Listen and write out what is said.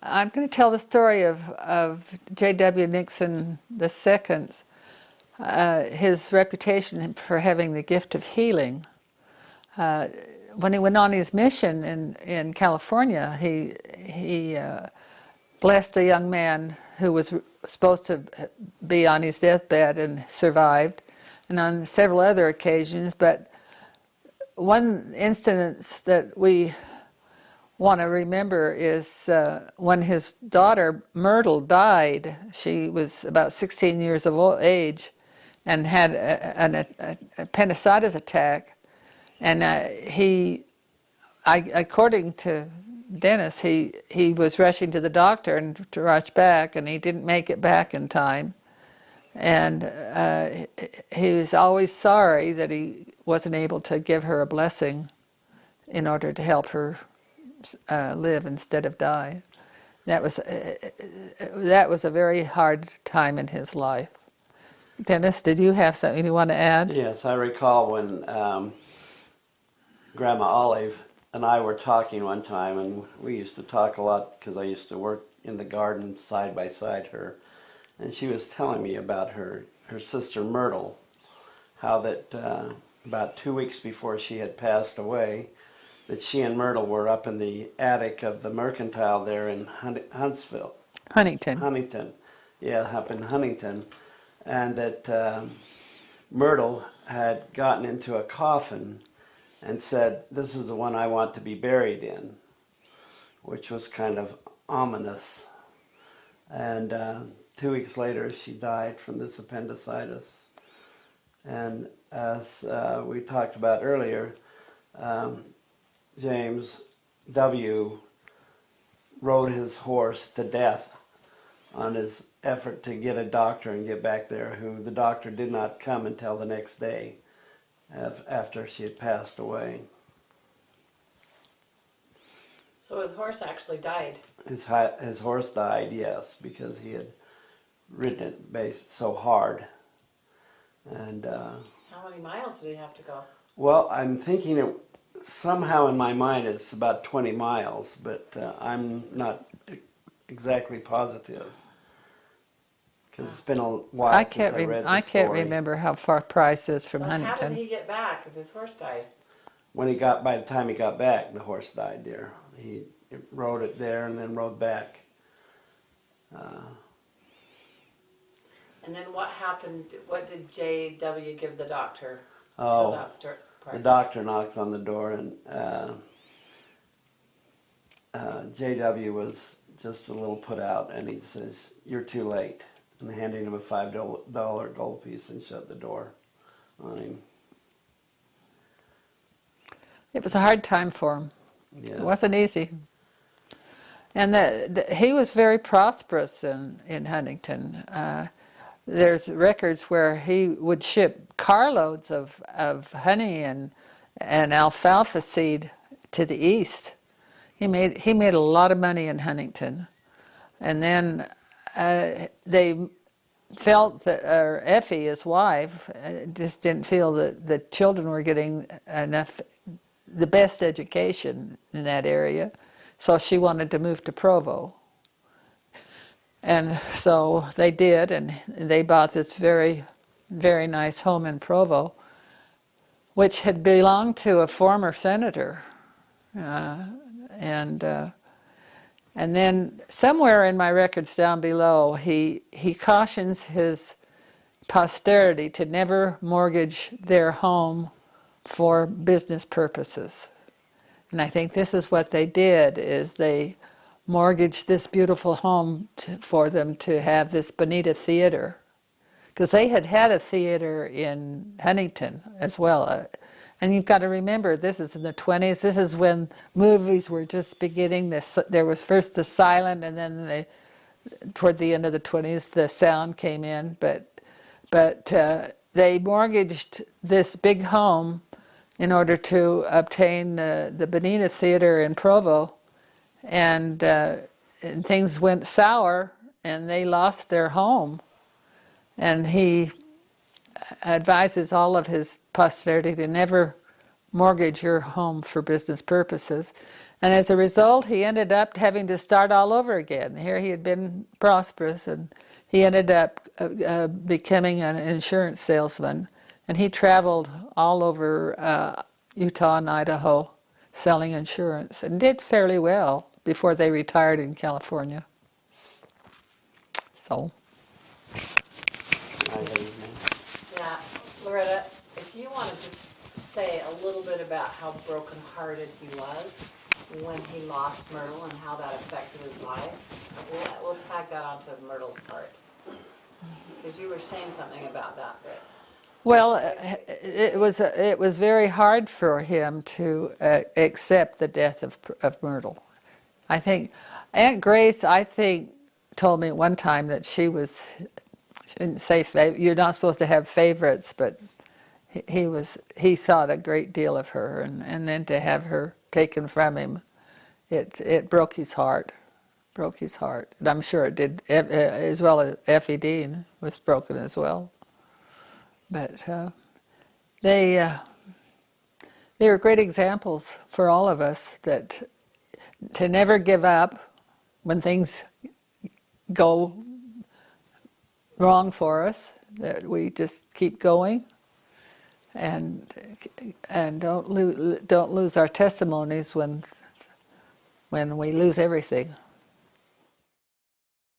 I'm going to tell the story of J.W. Nixon II's, his reputation for having the gift of healing. When he went on his mission in California, he blessed a young man who was supposed to be on his deathbed and survived, and on several other occasions. But one instance that we want to remember is when his daughter Myrtle died. She was about 16 years of age and had a appendicitis attack. And according to Dennis, he was rushing to the doctor and to rush back, and he didn't make it back in time. And he was always sorry that he wasn't able to give her a blessing in order to help her live instead of die. That was a very hard time in his life. Dennis, did you have something you want to add? Yes, I recall when Grandma Olive and I were talking one time, and we used to talk a lot because I used to work in the garden side by side her, and she was telling me about her sister Myrtle, how that about 2 weeks before she had passed away, that she and Myrtle were up in the attic of the Mercantile there in Huntsville. Huntington. Yeah, up in Huntington, and that Myrtle had gotten into a coffin and said, "This is the one I want to be buried in," which was kind of ominous. And 2 weeks later, she died from this appendicitis. And as we talked about earlier, James W. rode his horse to death on his effort to get a doctor and get back there, who the doctor did not come until the next day after she had passed away. So his horse actually died? His horse died, yes, because he had ridden it so hard. And how many miles did he have to go? Well, I'm thinking it somehow in my mind it's about 20 miles, but I'm not exactly positive because it's been a while since I read the I can't story. remember how far Price is from Huntington. How did he get back if his horse died? By the time he got back, the horse died there. He rode it there and then rode back. And then what happened? What did J.W. give the doctor? Oh, the doctor knocked on the door, and J.W. was just a little put out, and he says, "You're too late," and handing him a $5 gold piece and shut the door on him. It was a hard time for him. Yeah. It wasn't easy. And he was very prosperous in Huntington. There's records where he would ship carloads of honey and alfalfa seed to the east. He made a lot of money in Huntington. And then they felt that, or Effie, his wife, just didn't feel that the children were getting the best education in that area. So she wanted to move to Provo. And so they did, and they bought this very, very nice home in Provo, which had belonged to a former senator. And then somewhere in my records down below, he cautions his posterity to never mortgage their home for business purposes. And I think this is what they did, is they mortgaged this beautiful home for them to have this Bonita Theater. Because they had a theater in Huntington as well. And you've got to remember, this is in the 20s. This is when movies were just beginning. There was first the silent, and then toward the end of the 20s, the sound came in. But they mortgaged this big home in order to obtain the Bonita Theater in Provo. And things went sour, and they lost their home. And he advises all of his posterity to never mortgage your home for business purposes. And as a result, he ended up having to start all over again. Here he had been prosperous, and he ended up becoming an insurance salesman. And he traveled all over Utah and Idaho selling insurance and did fairly well before they retired in California. So, Yeah, Loretta, if you want to just say a little bit about how brokenhearted he was when he lost Myrtle and how that affected his life, we'll tag that onto Myrtle's part. Because you were saying something about that bit. well, it was very hard for him to accept the death of Myrtle. I think Aunt Grace, told me one time that she didn't say you're not supposed to have favorites, but he thought a great deal of her, and then to have her taken from him, it broke his heart. Broke his heart. And I'm sure it did, as well as Effie Dean was broken as well. But they were great examples for all of us that to never give up when things go wrong for us, that we just keep going and don't lose our testimonies when we lose everything.